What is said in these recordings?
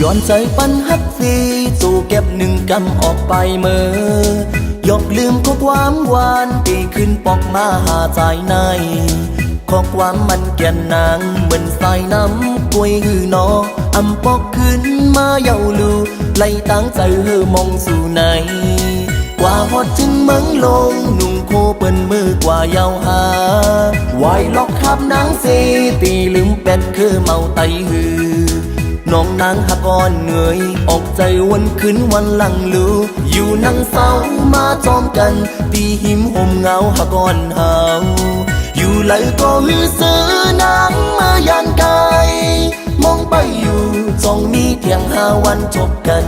ย้อนใจปันฮักซีสู่เก็บหนึ่งกำออกไปเมื่อยกลืมข้อความหวานตีขึ้นปอกมาหาใจในข้อความมันแก่นนางเหมือนใส่น้ำกล้วยหือนออำปอกขึ้นมาเยาลูไล่ตั้งใจเฮอมองสู่ในกว่าฮอดจึงเมืองลงหนุ่งโคเปิ้นมือกว่าเยาหาไหวล็อกขับนางซีตีลืมเป็ดคือเมาไตหือน้องนางหักอ่อนเหนื่อยออกใจวันขึ้นวันหลังลูอยู่นั่งเศร้ามาจอมกันตีหิมห่มเงาหักอ่อนหาวอยู่ไหลก็หือซื้อนางมายันไกลมองไปอยู่จ้องมีเพียง5 วันจบกัน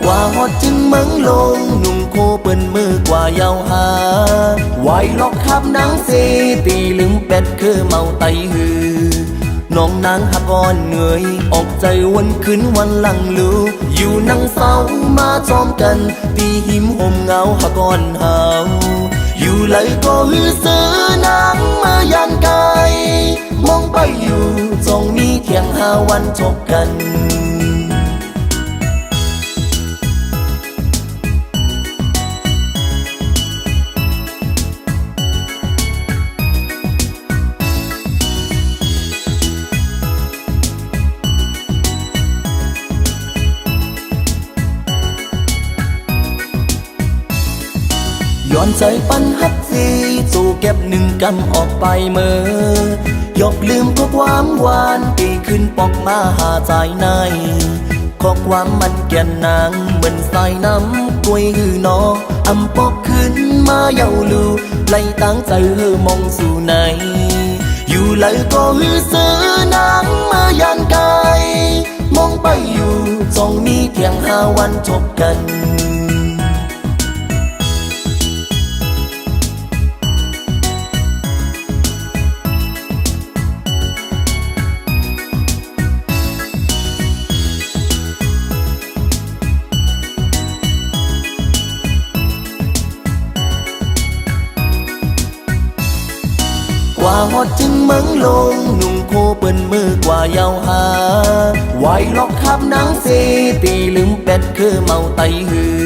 กว่าฮอดจึงเมืองลงหนุ่มโคเปิ้นมือกว่าเยาหาไหวล็อกขับนางซีตีลืมเป็ดคือเมาไตหือน้องนางหักอ่อนเหนื่อยออกใจวันขึ้นวันหลังลูอยู่นั่งเศร้ามาจอมกันตีหิมห่มเงาหักอ่อนหาวอยู่ไหลก็หือซื้อนางมายันไกลมองไปอยู่จ้องมีเพียง5 วันจบกันย้อนใจปันฮักซีสู่เก็บหนึ่งกำออกไปเมื่อยกลืมข้อความหวานตีขึ้นปอกมาหาใจในข้อความมันแก่นนางเหมือนใส่น้ำกล้วยหือนออำปอกขึ้นมาเยาลูไล่ตั้งใจเฮอมองสู่ในอยู่ไหลก็หือซื้อนางมายันไกลมองไปอยู่จ้องมีเพียง5 วันจบกันกว่าฮอดจึงเมืองลงหนุ่มโคเปิ้นมือกว่าเยาหาไหวล็อกขับนางซีตีลืมเป็ดคือเมาไตหือ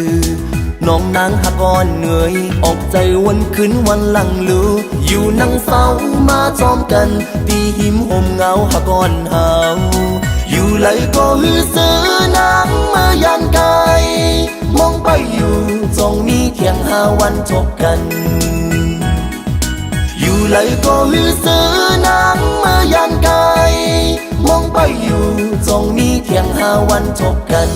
น้องนางหักอ่อนเหนื่อยออกใจวันขึ้นวันหลังลูอยู่นั่งเศร้ามาจอมกันตีหิมห่มเงาหักอ่อนหาวอยู่ไหลก็หือซื้อนางมายันไกลมองไปอยู่จ้องมีเพียง5 วันจบกันอยู่ไหลก็หือซื้อนางมายันไกลมองไปอยู่จ้องมีเพียง5 วันจบกัน